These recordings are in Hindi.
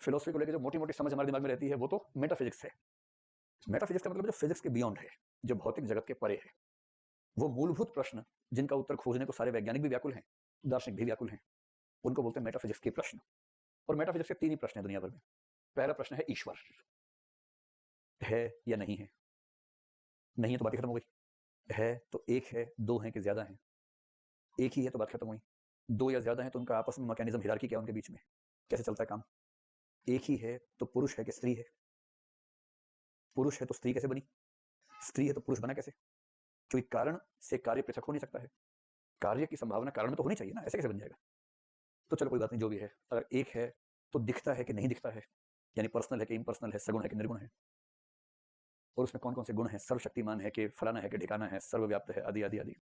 फिलोसफी को लेकर जो मोटी मोटी समझ हमारे दिमाग में रहती है वो तो मेटाफिजिक्स है। मेटाफिजिक्स का मतलब जो फिजिक्स के बियॉन्ड है, जो भौतिक जगत के परे है, वो मूलभूत प्रश्न जिनका उत्तर खोजने को सारे वैज्ञानिक भी व्याकुल हैं, दार्शनिक भी व्याकुल हैं, उनको बोलते हैं मेटाफिजिक्स के प्रश्न। और मेटाफिजिक्स के 3 ही प्रश्न हैं दुनिया भर में। पहला प्रश्न है ईश्वर है या नहीं है। नहीं है तो बात खत्म हो गई। है तो एक है, 2 हैं कि ज्यादा हैं। एक ही है तो बात खत्म हुई। 2 या ज्यादा हैं तो उनका आपस में मैकेनिज्म हिरार्की क्या है उनके बीच में, कैसे चलता है काम। एक ही है तो पुरुष है कि स्त्री है। पुरुष है तो स्त्री कैसे बनी, स्त्री है तो पुरुष बना कैसे। क्योंकि कारण से कार्य पृथक हो नहीं सकता है। कार्य की संभावना कारण में तो होनी चाहिए ना, ऐसे कैसे बन जाएगा। तो चलो कोई बात नहीं, जो भी है। अगर एक है तो दिखता है कि नहीं दिखता है, यानी पर्सनल है कि इम्पर्सनल है, सगुण है कि निर्गुण है, और उसमें कौन कौन से गुण हैं, सर्वशक्तिमान है कि फलाना है कि ढिकाना है, सर्वव्याप्त है, आदि आदि आदि।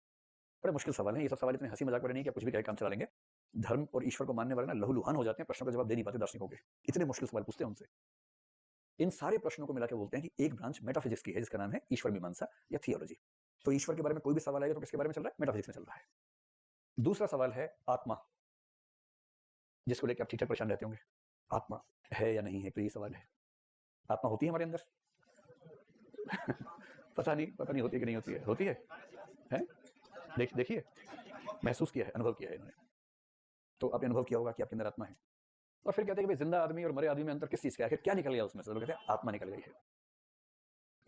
बड़े मुश्किल सवाल हैं ये सब। सवाल इतने हंसी मजाक वाले नहीं कि कुछ भी कहे काम चला लेंगे। धर्म और ईश्वर को मानने वाले ना लहूलुहान हो जाते हैं, प्रश्नों का जवाब दे नहीं पाते दार्शनिकों के। इतने मुश्किल सवाल पूछते हैं उनसे। इन सारे प्रश्नों को मिला के बोलते हैं कि एक ब्रांच मेटाफिजिक्स की है जिसका नाम है ईश्वर मीमांसा या थियोलॉजी। तो ईश्वर के बारे में कोई भी सवाल आएगा तो किसके बारे में चल रहा है, मेटाफिजिक्स में चल रहा है। दूसरा सवाल है आत्मा, जिसको लेकर आप ठीक ठाक परेशान रहते होंगे। आत्मा है या नहीं है, तो ये सवाल है। आत्मा होती है हमारे अंदर पता नहीं होती है कि नहीं होती है। होती है? देखिए, महसूस किया है, अनुभव किया है इन्होंने। तो आपने अनुभव किया होगा कि आपके अंदर आत्मा है। और फिर कहते हैं कि भाई जिंदा आदमी और मरे आदमी में अंतर किस चीज का है, आखिर क्या निकल गया उसमें से। लोग कहते हैं आत्मा निकल गई है।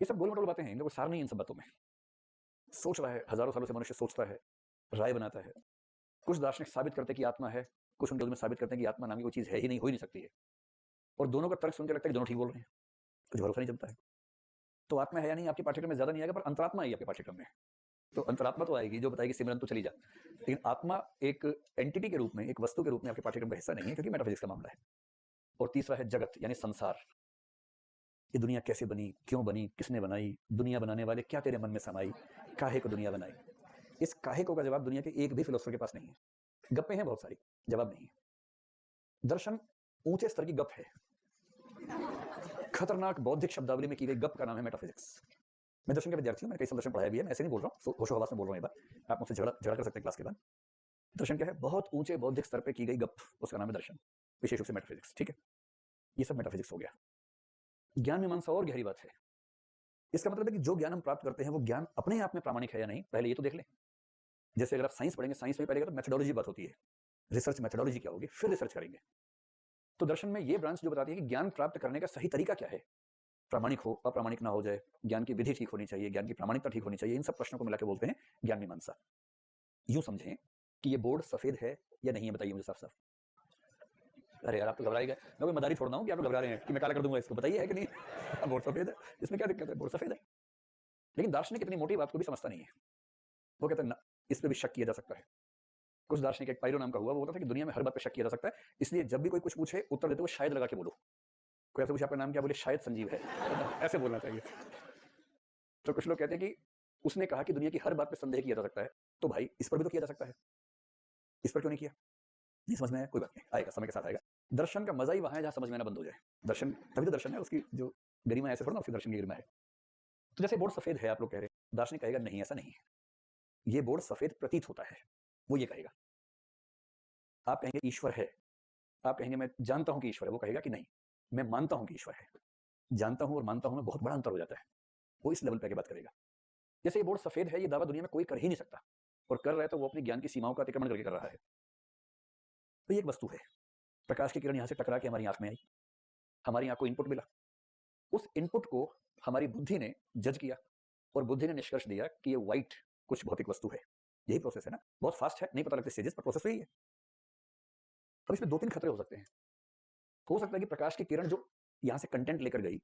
ये सब गोल मटोल बातें हैं, इनका कोई सार नहीं है इन सब बातों में। सोच रहा है, हजारों सालों से मनुष्य सोचता है, राय बनाता है। कुछ दार्शनिक साबित करते हैं कि आत्मा है, कुछ उनके में साबित करते हैं कि आत्मा नाम की कोई चीज है ही नहीं, हो ही नहीं सकती है। और दोनों का तर्क सुनकर लगता है कि दोनों ठीक बोल रहे हैं, कुछ भरोसा नहीं जमता है। तो आत्मा है या नहीं आपके पाठ्यक्रम में ज्यादा नहीं आएगा, पर अंतरात्मा आई आपके पाठ्यक्रम में। तो अंतरात्मा तो आएगी जो बताएगी सिमरन तो चली जा। लेकिन आत्मा एक एंटिटी के रूप में, एक वस्तु के रूप में आपके पाठ्यक्रम का हिस्सा नहीं है, क्योंकि मेटाफिजिक्स का मामला है। और तीसरा है जगत यानी संसार। ये दुनिया कैसे बनी, क्यों बनी, किसने बनाई, दुनिया बनाने वाले क्या तेरे मन में समाई, काहे को दुनिया बनाई। इस काहे को का जवाब दुनिया के एक भी फिलोसफर के पास नहीं है। गप्पे हैं बहुत सारी, जवाब नहीं है। दर्शन ऊंचे स्तर की गप है। खतरनाक बौद्धिक शब्दावली में की गई गप का नाम है मेटाफिजिक्स। मैं दर्शन का विद्यार्थी हूँ, मैंने कई साल दर्शन पढ़ाया भी है, मैं ऐसे नहीं बोल रहा हूँ, होशो हवास में बोल रहा हूँ। एक बार आप मुझसे झगड़ा कर सकते हैं क्लास के बाद। दर्शन क्या है, बहुत ऊंचे बौद्धिक स्तर पे की गई गप, उसका नाम है दर्शन, विशेष रूप से मेटाफिजिक्स। ठीक है, ये सब मेटाफिजिक्स हो गया। ज्ञान मीमांसा और गहरी बात है। इसका मतलब है कि जो ज्ञान हम प्राप्त करते हैं वो ज्ञान अपने आप में प्रामाणिक है या नहीं, पहले ये तो देख लें। जैसे अगर आप साइंस पढ़ेंगे, साइंस में पढ़ेगा तो मेथोडोलॉजी बात होती है, रिसर्च मेथोडोलॉजी क्या होगी, फिर रिसर्च करेंगे। तो दर्शन में ये ब्रांच जो बताती है कि ज्ञान प्राप्त करने का सही तरीका क्या है, प्रामाणिक हो, अप्रामाणिक ना हो जाए, ज्ञान की विधि ठीक होनी चाहिए, ज्ञान की प्रामाणिकता ठीक होनी चाहिए। इन सब प्रश्नों को मिलाकर बोलते हैं ज्ञान मीमांसा। यूं समझें कि ये बोर्ड सफेद है या नहीं है, बताइए मुझे साफ साफ। अरे यार आप तो घबरा ही गए। मैं कोई मदारी छोड़ना हूँ कि आप लोग घबरा रहे हैं कि मैं काला कर दूंगा इसको, बताइए है कि नहीं। बोर्ड सफेद है, इसमें क्या दिक्कत है, बोर्ड सफेद है। लेकिन दार्शनिक इतनी मोटी बात को भी समझता नहीं है। वो कहते हैं ना, इस पर भी शक किया जा सकता है। कुछ दार्शनिक, एक पायरो नाम का हुआ, वो बोलता था कि दुनिया में हर बात पर शक किया जा सकता है, इसलिए जब भी कोई कुछ पूछे उत्तर देते हुए शायद लगा के बोलो। कोई आपसे पूछे आपका नाम क्या, बोले शायद संजीव है ऐसे बोलना चाहिए। तो कुछ लोग कहते हैं कि उसने कहा कि दुनिया की हर बात पर संदेह किया जा सकता है, तो भाई इस पर भी तो किया जा सकता है, इस पर क्यों नहीं किया। नहीं समझ में आया, कोई बात नहीं, आएगा, समय के साथ आएगा। दर्शन का मजा ही वहां है जहां समझ में आना बंद हो जाए। दर्शन तभी तो दर्शन है, उसकी जो गरिमा ऐसे थोड़ा ना, उसकी दर्शन की गरिमा है। तो जैसे बोर्ड सफेद है आप लोग कह रहे हैं, दार्शनिक कहेगा नहीं ऐसा नहीं है, ये बोर्ड सफेद प्रतीत होता है, वो ये कहेगा। आप कहेंगे ईश्वर है, आप कहेंगे मैं जानता हूं कि ईश्वर है, वो कहेगा कि नहीं मैं मानता हूं कि ईश्वर है। जानता हूं और मानता हूं में बहुत बड़ा अंतर हो जाता है, वो इस लेवल पे आगे बात करेगा। जैसे ये बोर्ड सफेद है, ये दावा दुनिया में कोई कर ही नहीं सकता, और कर रहा है तो वो अपनी ज्ञान की सीमाओं का अतिक्रमण करके कर रहा है। तो ये एक वस्तु है, प्रकाश की किरण यहां से टकरा के हमारी आंख में आई, हमारी आंख को इनपुट मिला, उस इनपुट को हमारी बुद्धि ने जज किया, और बुद्धि ने निष्कर्ष दिया कि ये व्हाइट कुछ भौतिक वस्तु है। यही प्रोसेस है ना, बहुत फास्ट है, नहीं पता लगते स्टेजेस पर, प्रोसेस यही है। अब इसमें 2-3 खतरे हो सकते हैं। हो सकता है कि प्रकाश की किरण जो यहां से कंटेंट लेकर गई,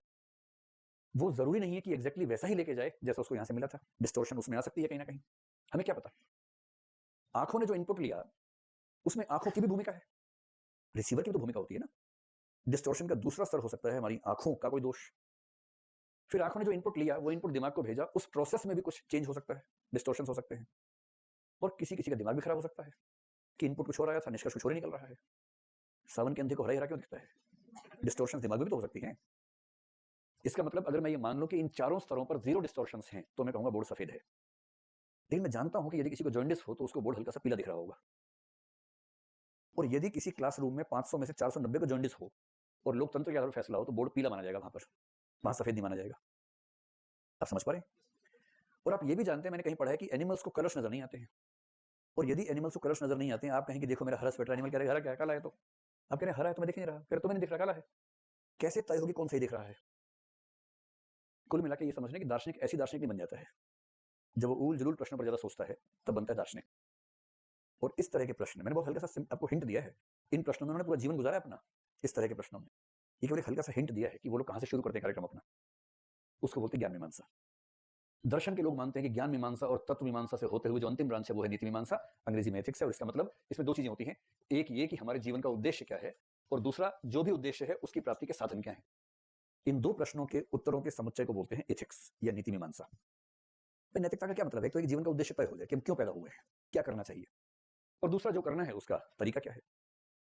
वो जरूरी नहीं है कि एग्जैक्टली वैसा ही लेके जाए जैसा उसको यहां से मिला था। डिस्टोर्शन उसमें आ सकती है कहीं ना कहीं, हमें क्या पता। आंखों ने जो इनपुट लिया, उसमें आंखों की भी भूमिका है, रिसीवर की तो भूमिका होती है ना। डिस्टोर्शन का दूसरा स्तर हो सकता है हमारी आंखों का कोई दोष। फिर आंखों ने जो इनपुट लिया, वो इनपुट दिमाग को भेजा, उस प्रोसेस में भी कुछ चेंज हो सकता है, डिस्टोर्शन हो सकते हैं। और किसी किसी का दिमाग भी खराब हो सकता है कि इनपुट कुछ हो रहा था, निष्कर्ष कुछ और ही निकल रहा है। सावन के अंधे को हरा हरा क्यों दिखता है, डिस्टोर्शन दिमाग में भी तो हो सकती हैं। इसका मतलब अगर मैं ये मान लूं कि इन चारों स्तरों पर जीरो डिस्टोर्शंस हैं, तो मैं कहूंगा बोर्ड सफेद है। लेकिन मैं जानता हूं कि यदि किसी को जॉन्डिस हो तो उसको बोर्ड हल्का सा पीला दिख रहा होगा, और यदि किसी क्लासरूम में 500 में से 490 को जॉन्डिस हो और लोकतंत्र के आधार पर फैसला हो तो बोर्ड पीला माना जाएगा, वहां सफेद नहीं माना जाएगा। आप समझ पा रहे हैं? और आप ये भी जानते हैं, मैंने कहीं पढ़ा है कि एनिमल्स को कलर्स नजर नहीं आते हैं, और यदि एनिमल्स को कलर्स नजर नहीं आते हैं, आप कहेंगे देखो मेरा हरा स्वेटर, एनिमल कह रहे हरा क्या है, काला है, तो आप कह रहे हैं हरा है तो मैं दिख नहीं रहा, फिर तुम्हें नहीं दिख रहा, काला है, कैसे तय होगी कौन सही दिख रहा है? कुल मिला के ये समझने कि दार्शनिक ऐसी दार्शनिक नहीं बन जाता है, जब वो उल जुलूल प्रश्नों पर ज्यादा सोचता है तब बनता है दार्शनिक। और इस तरह के प्रश्न मैंने बहुत हल्का सा आपको हिंट दिया है, इन प्रश्नों में उन्होंने पूरा जीवन गुजारा है अपना, इस तरह के प्रश्नों में ये केवल एक हल्का सा हिंट दिया है कि वो लोग कहां से शुरू करते हैं कार्यक्रम अपना। उसको बोलते हैं ज्ञान मीमांसा। दर्शन के लोग मानते हैं कि ज्ञान मीमांसा और तत्व मीमांसा से होते हुए जो अंतिम ब्रांच है वो है नीति मीमांसा, अंग्रेजी में एथिक्स है। और इसका मतलब इसमें दो चीजें होती हैं, एक ये कि हमारे जीवन का उद्देश्य क्या है, और दूसरा जो भी उद्देश्य है उसकी प्राप्ति के साधन क्या है। इन दो प्रश्नों के उत्तरों के समुच्चय को बोलते हैं एथिक्स या नीति मीमांसा। नैतिकता का क्या मतलब है? तो एक जीवन का उद्देश्य तय हो जाए कि हम क्यों पैदा हुए हैं, क्या करना चाहिए, और दूसरा जो करना है उसका तरीका क्या है।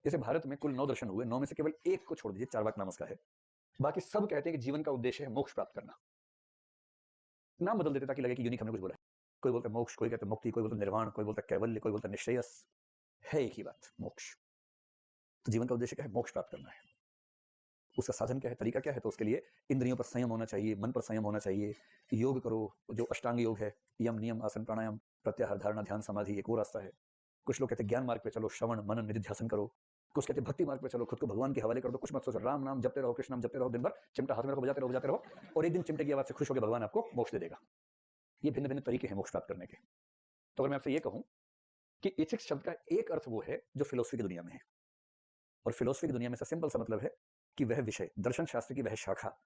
जैसे भारत में कुल 9 दर्शन हुए, 9 में से केवल एक को छोड़ दीजिए, चार्वाक नाम उसका है, बाकी सब कहते हैं कि जीवन का उद्देश्य है मोक्ष प्राप्त करना। नाम बदल देते ताकि लगे कि यूनिक हमने कुछ बोला है। कोई बोलता है मोक्ष, कोई कहता है मुक्ति, कोई बोलता है निर्वाण, कोई बोलता है कैवल्य, कोई बोलता है निश्रेयस, है एक ही बात, मोक्ष। तो जीवन का उद्देश्य क्या है? मोक्ष प्राप्त करना है। उसका साधन क्या है, तरीका क्या है? तो उसके लिए इंद्रियों पर संयम होना चाहिए, मन पर संयम होना चाहिए, योग करो, जो अष्टांग योग है, यम नियम आसन प्राणायाम प्रत्याहार धारणा ध्यान समाधि, एक और रास्ता है। कुछ लोग कहते हैं ज्ञान मार्ग पे चलो, श्रवण मनन निधिध्यासन करो। कुछ कहते हैं भक्ति मार्ग पे चलो, खुद को भगवान के हवाले कर दो, कुछ मत सोचो, राम नाम जपते रहो, कृष्ण नाम जपते रहो, दिन भर चिमटा हाथ में रखो, बजाते रहो बजाते रहो, और एक दिन चिमटे की आवाज से खुश होकर भगवान आपको मोक्ष दे देगा। ये भिन्न भिन्न तरीके हैं मोक्ष प्राप्त करने के। तो अगर मैं आपसे ये कहूं कि एथिक्स शब्द का एक अर्थ वो है जो फिलोसफी की दुनिया में है, और फिलोसफी की दुनिया में सिंपल सा मतलब है कि वह विषय, दर्शन शास्त्र की वह शाखा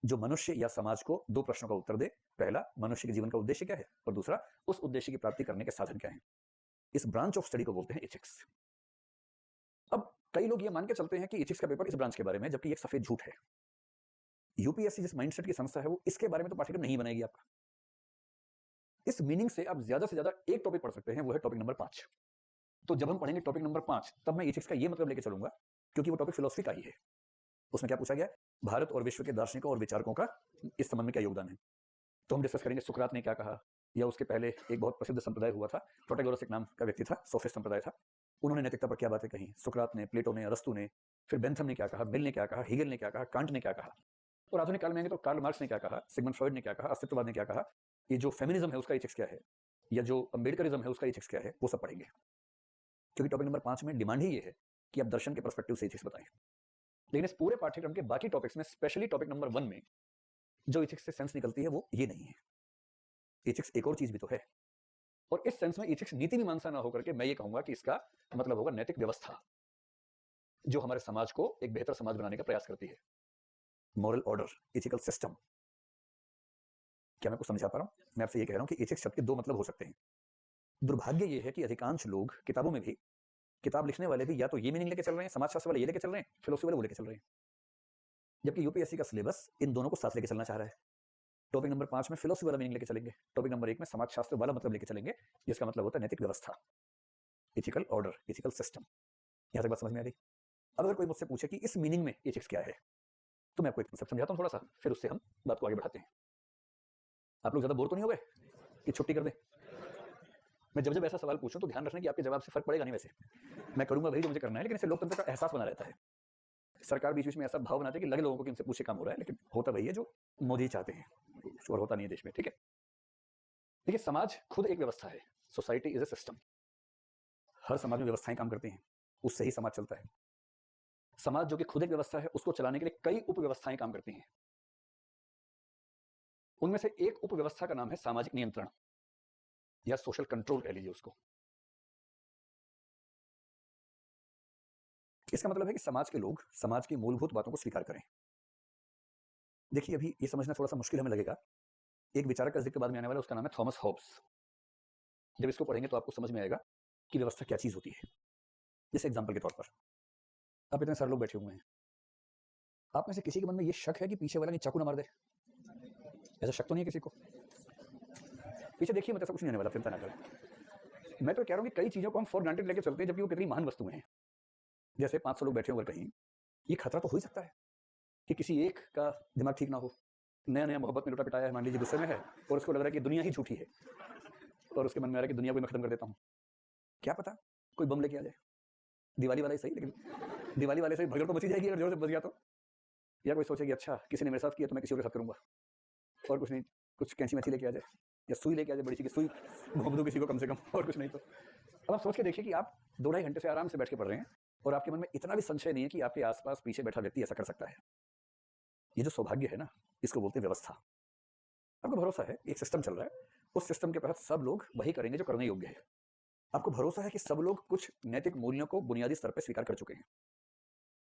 जो मनुष्य या समाज को दो प्रश्नों का उत्तर दे, पहला मनुष्य के जीवन का उद्देश्य क्या है, और दूसरा उस उद्देश्य की प्राप्ति करने के साधन क्या है। इस ब्रांच ऑफ स्टडी को बोलते हैं एथिक्स। अब कई लोग ये मान के चलते हैं कि एथिक्स का पेपर इस ब्रांच के बारे में, जबकि एक सफेद झूठ है। यूपीएससी जिस माइंडसेट की संस्था है वो इसके बारे में तो पाठ्यक्रम नहीं बनाएगी आपका। इस मीनिंग से आप ज्यादा से ज्यादा एक टॉपिक पढ़ सकते हैं, वो है टॉपिक नंबर 5। तो जब हम पढ़ेंगे टॉपिक नंबर 5 तब मैं एथिक्स का ये मतलब लेके चलूंगा, क्योंकि वो टॉपिक फिलोसफी का ही है। उसमें क्या पूछा गया, भारत और विश्व के दार्शनिकों और विचारकों का इस संबंध में क्या योगदान है। तो हम डिस्कस करेंगे सुकरात ने क्या कहा, या उसके पहले एक बहुत प्रसिद्ध संप्रदाय हुआ था, प्रोटैगोरस एक नाम का व्यक्ति था, सोफिस्ट संप्रदाय था, उन्होंने नैतिकता पर क्या बातें कही, सुकरात ने, प्लेटो ने, अरस्तु ने, फिर बेंथम ने क्या कहा, मिल ने क्या कहा, हीगल ने क्या कहा, कांट ने क्या कहा, और आधुनिक काल में आएंगे तो कार्ल मार्क्स ने क्या कहा, सिगमंड फ्रॉइड ने क्या कहा, अस्तित्ववाद ने क्या कहा, ये जो फेमिनिज्म है उसका एथिक्स क्या है, या जो अंबेडकरिज्म है उसका एथिक्स क्या है, वो सब पढ़ेंगे। क्योंकि टॉपिक नंबर 5 में डिमांड ही ये है कि आप दर्शन के पर्सपेक्टिव से एथिक्स बताएं। लेकिन इस पूरे पाठ्यक्रम के बाकी टॉपिक्स में, स्पेशली टॉपिक नंबर 1 में जो एथिक्स से सेंस निकलती है वो ये नहीं है। एथिक्स एक और चीज भी तो है, और इस सेंस में एथिक्स नीति मीमांसा ना होकर के मैं ये कहूंगा कि इसका मतलब होगा नैतिक व्यवस्था, जो हमारे समाज को एक बेहतर समाज बनाने का प्रयास करती है। Moral order, ethical system. क्या मैं कुछ समझा पा रहा हूं? मैं आपसे ये कह रहा हूं कि एथिक्स शब्द के दो मतलब हो सकते हैं। दुर्भाग्य ये है कि अधिकांश लोग किताबों में भी, किताब लिखने वाले भी या तो ये मीनिंग लेके चल रहे हैं, समाजशास्त्र वाले ये लेके चल रहे हैं, फिलोसफी वाले वो लेके चल रहे हैं, जबकि यूपीएससी का सिलेबस इन दोनों को साथ लेके चलना चाह रहा है। टॉपिक नंबर 5 में फिलोसफी वाला मीनिंग लेके चलेंगे, टॉपिक नंबर 1 में समाजशास्त्र वाला मतलब लेके चलेंगे, जिसका मतलब होता है नैतिक व्यवस्था, एथिकल ऑर्डर, एथिकल सिस्टम। यहां तक बात समझ में आ गई? अब अगर कोई मुझसे पूछे कि इस मीनिंग में एथिक्स क्या है, तो मैं आपको एक कंसेप्ट समझाता हूं थोड़ा सा, फिर उससे हम बात को आगे बढ़ाते हैं। आप लोग ज्यादा बोर तो नहीं हो गए कि छुट्टी कर दें? मैं जब जब ऐसा सवाल पूछूं तो ध्यान रखना कि आपके जवाब से फर्क पड़ेगा नहीं। वैसे मैं करूंगा वही जो मुझे करना है, लेकिन इससे लोकतंत्र का एहसास बना रहता है। सरकार बीच बीच में ऐसा भाव बनाती है कि लगे लोगों को कि इनसे पूछे काम हो रहा है, लेकिन होता वही है जो मोदी चाहते हैं, कुछ और होता नहीं है देश में। ठीक है, देखिए समाज खुद एक व्यवस्था है, सोसाइटी इज ए सिस्टम। हर समाज में व्यवस्थाएं काम करती हैं, उससे ही समाज चलता है। समाज जो कि खुद एक व्यवस्था है, उसको चलाने के लिए कई उपव्यवस्थाएं काम करती हैं। उनमें से एक उपव्यवस्था का नाम है सामाजिक नियंत्रण या सोशल कंट्रोल कह लीजिए उसको। इसका मतलब है कि समाज के लोग समाज की मूलभूत बातों को स्वीकार करें। देखिए अभी ये समझना थोड़ा सा मुश्किल हमें लगेगा, एक विचारक का जिक्र बाद में आने वाला है, उसका नाम है थॉमस हॉब्स। जब इसको पढ़ेंगे तो आपको समझ में आएगा कि व्यवस्था क्या चीज होती है। जैसे एग्जांपल के तौर पर, आप इतने सारे लोग बैठे हुए हैं, आप में से किसी के मन में ये शक है कि पीछे वाला नहीं चाकू ना मार दे? ऐसा शक तो नहीं है किसी को? पीछे देखिए मत, ऐसा कुछ नहीं होने वाला, चिंता ना करें। मैं तो कह रहा हूं कि कई चीजों को हम फॉर ग्रांटेड लेके चलते हैं, जबकि वो कितनी महान वस्तुएं हैं। जैसे 500 लोग बैठे होकर कहीं, ये खतरा तो हो ही सकता है कि किसी एक का दिमाग ठीक ना हो, नया नया मोहब्बत में लुटा पिटाया है, मान लीजिए गुस्से में है, और उसको लग रहा है कि दुनिया ही झूठी है, और उसके मन में आ रहा है कि दुनिया को मैं खत्म कर देता हूं। क्या पता कोई बम लेके आ जाए, दिवाली वाला ही सही, लेकिन दिवाली वाले से भगदड़ तो बची जाएगी अगर जोर से बच गया तो। या कोई सोचे कि अच्छा किसी ने मेरे साथ किया तो मैं किसी और के साथ करूंगा, और कुछ नहीं, कुछ कैंची मैची लेके आ जाए या सुई लेके आ जाए, बड़ी सी की सुई घोंप दो किसी को कम से कम, और कुछ नहीं तो। अब आप सोच के देखिए कि आप 2 ढाई घंटे से आराम से बैठ के पढ़ रहे हैं और आपके मन में इतना भी संशय नहीं है कि आपके आसपास पीछे बैठा व्यक्ति ऐसा कर सकता है। ये जो सौभाग्य है ना, इसको बोलते हैं व्यवस्था। आपको भरोसा है एक सिस्टम चल रहा है, उस सिस्टम के तहत सब लोग वही करेंगे जो करने योग्य है। आपको भरोसा है कि सब लोग कुछ नैतिक मूल्यों को बुनियादी स्तर पर स्वीकार कर चुके हैं,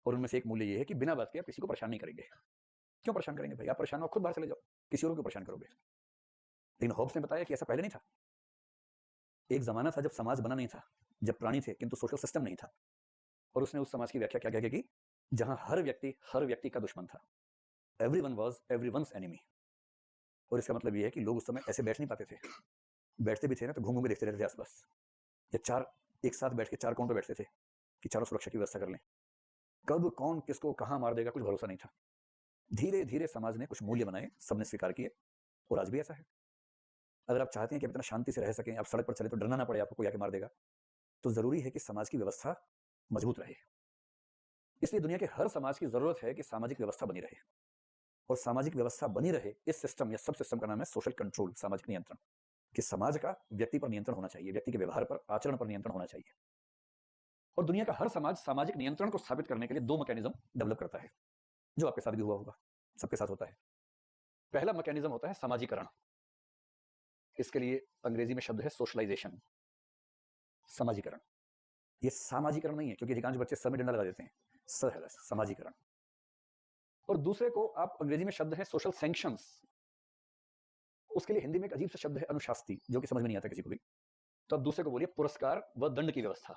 और उनमें से एक मूल्य ये है कि बिना बात के आप किसी को परेशान नहीं करेंगे। क्यों परेशान करेंगे भाई? आप परेशान हो खुद बाहर चले जाओ, किसी और को परेशान करोगे? लेकिन हॉब्स ने बताया कि ऐसा पहले नहीं था। एक जमाना था जब समाज बना नहीं था, जब प्राणी थे किंतु सोशल सिस्टम नहीं था, और उसने उस समाज की व्याख्या क्या क्या की, जहां हर व्यक्ति का दुश्मन था। Everyone was everyone's enemy. और इसका मतलब ये है कि लोग उस समय ऐसे बैठ नहीं पाते थे, बैठते भी थे ना तो घूम घूम के देखते रहते थे आसपास, या चार एक साथ बैठ के चार कोण पे बैठते थे कि चारों सुरक्षा की व्यवस्था कर लें। कब कौन किसको कहां मार देगा कुछ भरोसा नहीं था। धीरे धीरे समाज ने कुछ मूल्य बनाए, सबने स्वीकार किए, और आज भी ऐसा है। अगर आप चाहते हैं कि आप इतना शांति से रह सकें, आप सड़क पर चले तो डरना ना पड़े आपको कोई आके मार देगा, तो जरूरी है कि समाज की व्यवस्था मजबूत रहे। इसलिए दुनिया के हर समाज की जरूरत है कि सामाजिक व्यवस्था बनी रहे, और सामाजिक व्यवस्था बनी रहे इस सिस्टम या सब सिस्टम का नाम है सोशल कंट्रोल, सामाजिक नियंत्रण। कि समाज का व्यक्ति पर नियंत्रण होना चाहिए, व्यक्ति के व्यवहार पर, आचरण पर नियंत्रण होना चाहिए। और दुनिया का हर समाज सामाजिक नियंत्रण को स्थापित करने के लिए 2 मैकेनिज्म डेवलप करता है, जो आपके साथ भी हुआ होगा, सबके साथ होता है। पहला मैकेनिज्म होता है समाजीकरण। इसके लिए अंग्रेजी में शब्द है सोशलाइजेशन, समाजीकरण। ये सामाजीकरण नहीं है, क्योंकि अधिकांश बच्चे सर में डंडा लगा देते हैं, सर है समाजीकरण। और दूसरे को आप अंग्रेजी में शब्द है सोशल सैंक्शंस, उसके लिए हिंदी में एक अजीब सा शब्द है अनुशास्ति, जो कि समझ में नहीं आता किसी को भी। तो आप दूसरे को बोलिए पुरस्कार व दंड की व्यवस्था।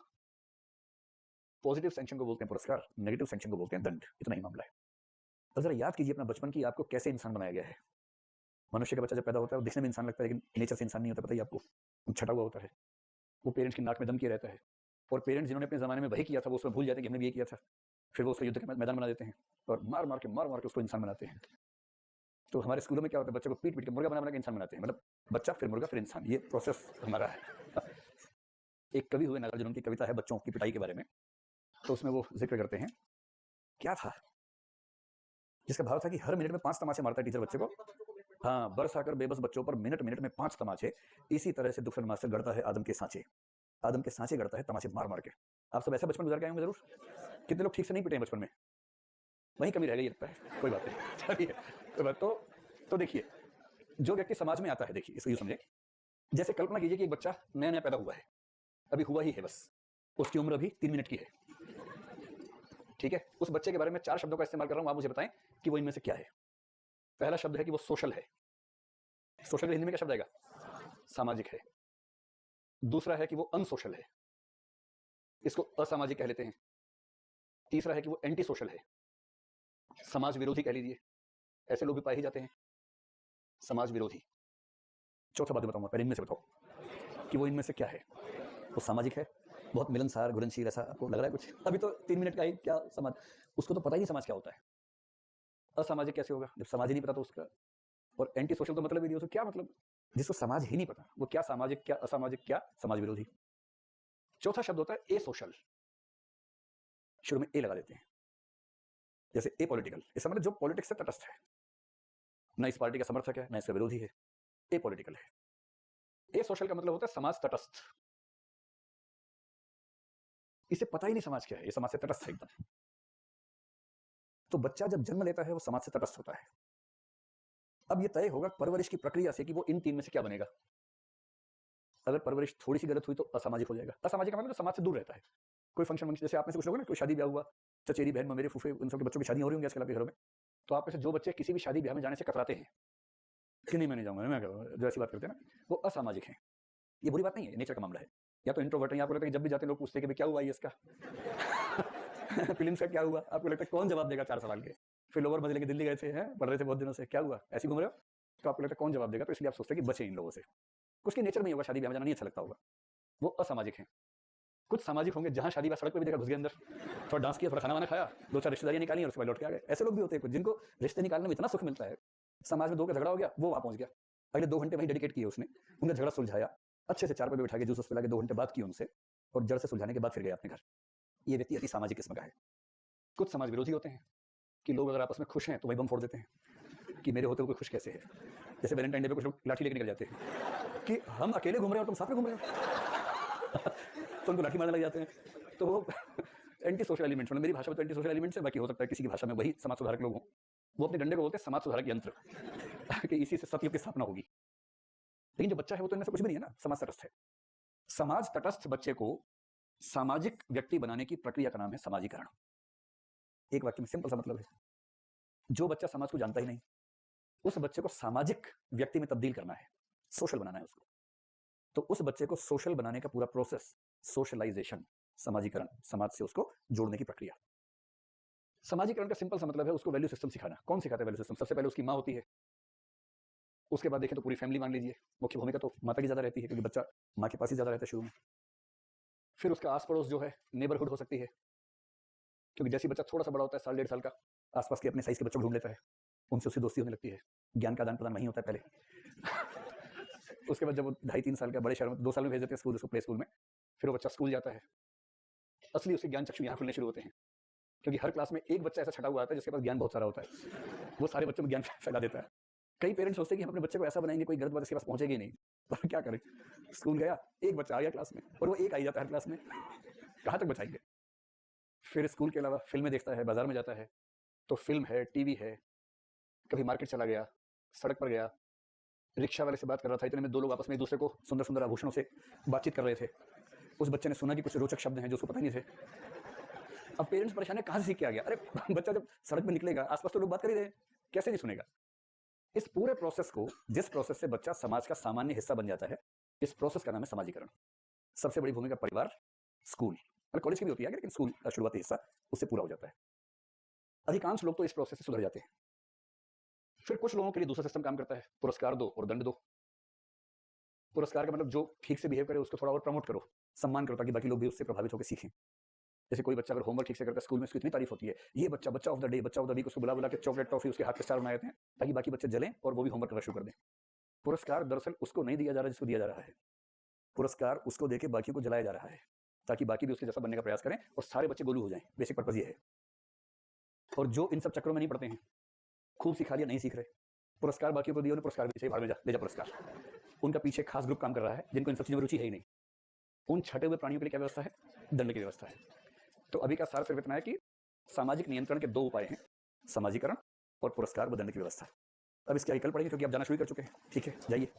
पॉजिटिव सैंक्शन को बोलते हैं पुरस्कार, नेगेटिव सैंक्शन को बोलते हैं दंड। इतना ही मामला है। अब जरा याद कीजिए अपना बचपन की आपको कैसे इंसान बनाया गया है। मनुष्य का बच्चा जब पैदा होता है वो दिखने में इंसान लगता है, लेकिन नेचर से इंसान नहीं होता, पता ही आपको। छटा हुआ होता है, वो पेरेंट्स की नाक में दम किया रहता है, और पेरेंट्स जिन्होंने अपने जमाने में वही किया था वो उसमें भूल जाते हैं कि हमने भी ये किया था। फिर वो उसको युद्ध के मैदान बना देते हैं और मार मार के उसको इंसान बनाते हैं। तो हमारे स्कूलों में क्या होता है, बच्चे को पीट पीट के मुर्गा बना बना के इंसान बनाते हैं। मतलब बच्चा फिर मुर्गा फिर इंसान, ये प्रोसेस हमारा है। एक कवि हुए नागार्जुन, उनकी कविता है बच्चों की पिटाई के बारे में, तो उसमें वो जिक्र करते हैं, क्या था जिसका भाव था कि हर मिनट में 5 तमाचे मारता है टीचर बच्चे को। हाँ, बरस आकर बेबस बच्चों पर मिनट मिनट में 5 तमाचे, इसी तरह से दुष्मन मास्टर गढ़ता है आदम के सांचे। आदम के सांचे गढ़ता है तमाचे मार मार के। आप सब ऐसा बचपन गुजार के आए होंगे जरूर। कितने लोग ठीक से नहीं पिटे हैं बचपन में? वही कमी रह गई लगता है, कोई बात नहीं, चलिए कोई बात। तो देखिए, जो व्यक्ति समाज में आता है, देखिए इसको यूं समझे, जैसे कल्पना कीजिए कि एक बच्चा नया नया पैदा हुआ है, अभी हुआ ही है बस, उसकी उम्र अभी 3 मिनट की है, ठीक है। उस बच्चे के बारे में 4 शब्दों का इस्तेमाल कर रहा हूं, आप मुझे बताएं कि वो इनमें से क्या है। पहला शब्द है कि वो सोशल है। सोशल हिंदी में क्या शब्द आएगा? सामाजिक है। दूसरा है कि वो अनसोशल है, इसको असामाजिक कह लेते हैं। तीसरा है कि वो एंटी सोशल है, समाज विरोधी कह लीजिए, ऐसे लोग भी पाए ही जाते हैं, समाज विरोधी। चौथा बात बताऊंगा, पहले इनमें से बताओ कि वो इनमें से क्या है। वो सामाजिक है, बहुत मिलनसार घुलनशील, ऐसा आपको लग रहा है कुछ? अभी तो 3 मिनट का ही क्या समाज, उसको तो पता ही नहीं समाज क्या होता है। असामाजिक कैसे होगा जब समाज ही नहीं पता तो उसका। और एंटी सोशल तो मतलब ही नहीं, उसको क्या मतलब, जिसको समाज ही नहीं पता वो क्या सामाजिक, क्या असामाजिक, क्या समाज विरोधी। चौथा शब्द होता है ए सोशल, शुरू में ए लगा देते हैं, जैसे ए पॉलिटिकल, इसका मतलब जो पॉलिटिक्स से तटस्थ है, ना इस पार्टी का समर्थक है ना इसका विरोधी है, ए पॉलिटिकल है। ए सोशल का मतलब होता है समाज तटस्थ, इसे पता ही नहीं समाज क्या है, ये समाज से तटस्थ है एकदम। तो बच्चा जब जन्म लेता है वो समाज से तटस्थ होता है। अब ये तय होगा परवरिश की प्रक्रिया से कि वो इन 3 में से क्या बनेगा। अगर परवरिश थोड़ी सी गलत हुई तो असामाजिक हो जाएगा। असामाजिक का मतलब समाज से दूर रहता है। कोई फंक्शन, जैसे आप में से कुछ लोग ना, कोई शादी ब्याह हुआ, चचेरी बहन, मेरे फूफे, उन सबके बच्चों की शादी हो रही होंगी आजकल आपके घरों में, तो आप में से जो बच्चे किसी भी शादी ब्याह में जाने से कतराते हैं कि नहीं मैं नहीं जाऊंगा, मैं जो ऐसी बात करते हैं ना, वो असामाजिक है। ये बुरी बात नहीं है, नेचर का मामला है। या तो इंट्रोवर्ट है, आपको लगता है कि जब भी जाते हैं लोग पूछते हैं कि क्या हुआ ये इसका फिल्म का क्या हुआ, आपको लगता है कौन जवाब देगा 4 सवाल के। फिर लोअर मजे लेके दिल्ली गए थे, पढ़ रहे थे बहुत दिनों से, क्या हुआ ऐसे घूम रहे हो, तो आपको लगता है कौन जवाब देगा, तो इसलिए आप सोचते हैं कि बचे इन लोगों से। उसके नेचर में ही होगा, शादी ब्याह में जाना नहीं अच्छा लगता होगा, वो असामाजिक है। कुछ सामाजिक होंगे, जहां शादी ब्याह सड़क पे भी देखा, घुस गए अंदर, थोड़ा डांस किया, थोड़ा खाना वाना खाया, 2-4 रिश्तेदारियां निकाली और उसके बाद लौट के आ गए। ऐसे लोग भी होते हैं कुछ, जिनको रिश्ते निकालने में इतना सुख मिलता है। समाज में 2 का झगड़ा हो गया, वो वहां पहुंच गया, अगले 2 घंटे वहीं डेडिकेट किए उसने, उनका झगड़ा सुलझाया, अच्छे से 4 पे बिठा के जूस पिला के 2 घंटे बात की उनसे, और जड़ से सुलझाने के बाद फिर गए अपने घर। ये व्यक्ति अति सामाजिक किस्म का है। कुछ समाज विरोधी होते हैं, कि लोग अगर आपस में खुश हैं तो वही बम फोड़ देते हैं कि मेरे होते हुए कोई खुश कैसे है। जैसे वैलेंटाइन डे पे कुछ लोग लाठी लेके निकल जाते हैं कि हम अकेले घूम रहे हैं और तुम साथ में घूम रहे हो तो उनको लाठी मारने लग जाते हैं। तो वो एंटी सोशल एलिमेंट्स, मतलब मेरी भाषा में तो एंटी सोशल एलिमेंट्स है, बाकी हो सकता है किसी की भाषा में वही समाज सुधारक लोग हों। वो अपने डंडे को बोलते हैं समाज सुधारक यंत्र कि इसी से सतयुग की स्थापना होगी। लेकिन जो बच्चा है वो तो इनमें से कुछ भी नहीं है ना, समाज तटस्थ है। समाज तटस्थ बच्चे को सामाजिक व्यक्ति बनाने की प्रक्रिया का नाम है समाजीकरण। एक वाक्य में सिंपल सा मतलब है, जो बच्चा समाज को जानता ही नहीं उस बच्चे को सामाजिक व्यक्ति में तब्दील करना है, सोशल बनाना है उसको। तो उस बच्चे को सोशल बनाने का पूरा प्रोसेस सोशलाइजेशन, समाजीकरण, समाज से उसको जोड़ने की प्रक्रिया। समाजीकरण का सिंपल सा मतलब है उसको वैल्यू सिस्टम सिखाना। कौन सिखाता है वैल्यू सिस्टम? सबसे पहले उसकी माँ होती है, उसके बाद देखें तो पूरी फैमिली मान लीजिए, मुख्य भूमिका तो माता की ज्यादा रहती है क्योंकि बच्चा माँ के पास ही ज्यादा रहता है शुरू में। फिर उसका आस पड़ोस जो है नेबरहुड हो सकती है, क्योंकि जैसे बच्चा थोड़ा सा बड़ा होता है, 1.5 साल का, आसपास के अपने साइज के बच्चों को ढूंढ लेता है, उनसे उसकी दोस्ती होने लगती है, ज्ञान का आदान प्रदान वहीं होता है पहले उसके बाद जब वो 2.5-3 साल का, बड़े शहर में 2 साल में भेज देते हैं स्कूल, उसको प्ले स्कूल में, फिर वो बच्चा स्कूल जाता है। असली उसके ज्ञान चक्षु यहाँ खुलने शुरू होते हैं, क्योंकि हर क्लास में एक बच्चा ऐसा छटा हुआ आता है जिसके पास ज्ञान बहुत सारा होता है, वो सारे बच्चों में ज्ञान फैला देता है। कई पेरेंट्स सोचते हैं कि हम अपने बच्चे को ऐसा बनाएंगे कोई गलत बात इसके पास पहुंचेगी नहीं, पर क्या करें, स्कूल गया, एक बच्चा आ गया क्लास में और वो एक आई जाता है हर क्लास में, कहाँ तक बचाएंगे। फिर स्कूल के अलावा फिल्में देखता है, बाजार में जाता है तो फिल्म है, टीवी है, कभी मार्केट चला गया, सड़क पर गया, रिक्शा वाले से बात कर रहा था, इतने में 2 लोग आपस में एक दूसरे को सुंदर सुंदर आभूषणों से बातचीत कर रहे थे। उस बच्चे ने सुना कि कुछ रोचक शब्द हैं जो उसको पता नहीं थे। अब पेरेंट्स परेशान है, कहाँ से सीख के आ गया? अरे बच्चा जब सड़क में निकलेगा, आसपास तो लोग बात कर ही रहे हैं, कैसे नहीं सुनेगा? इस पूरे प्रोसेस को, जिस प्रोसेस से बच्चा समाज का सामान्य हिस्सा बन जाता है, इस प्रोसेस का नाम है समाजीकरण। सबसे बड़ी भूमिका परिवार, स्कूल और कॉलेज की भी होती है, लेकिन स्कूल का शुरुआती हिस्सा उससे पूरा हो जाता है। अधिकांश लोग तो इस प्रोसेस से सुधर जाते हैं। फिर कुछ लोगों के लिए दूसरा सिस्टम काम करता है, पुरस्कार दो और दंड दो। पुरस्कार का मतलब जो ठीक से बिहेव करे उसको थोड़ा और प्रमोट करो, सम्मान करो, ताकि बाकी लोग भी उससे प्रभावित होकर सीखें। जैसे कोई बच्चा अगर होमवर्क ठीक से करता है स्कूल में, उसकी इतनी तारीफ होती है, ये बच्चा बच्चा ऑफ द डे, बच्चा ऑफ द वीक, उसको बुला बुला के चॉकलेट, टॉफी उसके हाथ के स्टार बनाए जाते हैं ताकि बाकी बच्चे जलें और वो भी होमवर्क करना शुरू कर दें। पुरस्कार दरअसल उसको नहीं दिया जा रहा जिसको दिया जा रहा है, पुरस्कार उसको देके बाकी को जलाया जा रहा है ताकि बाकी भी उसके जैसा बनने का प्रयास करें और सारे बच्चे गोलू हो जाएं। बेसिक पर्पज ये है। और जो इन सब चक्करों में नहीं पड़ते हैं, खूब सिखा दिया नहीं सीख रहे, पुरस्कार बाकियों को दिया, उन्हें पुरस्कार भी भाड़ में जा, ले जा पुरस्कार। उनका पीछे खास ग्रुप काम कर रहा है जिनको इन सब चीज़ों में रुचि है ही नहीं। उन छटे हुए प्राणियों के लिए क्या व्यवस्था है? दंड की व्यवस्था है। तो अभी का सार सिर्फ इतना है कि सामाजिक नियंत्रण के 2 उपाय हैं, समाजीकरण और पुरस्कार व दंड की व्यवस्था। अब इसकी आगे कल पढ़ेंगे क्योंकि आप जाना शुरू कर चुके हैं। ठीक है, जाइए।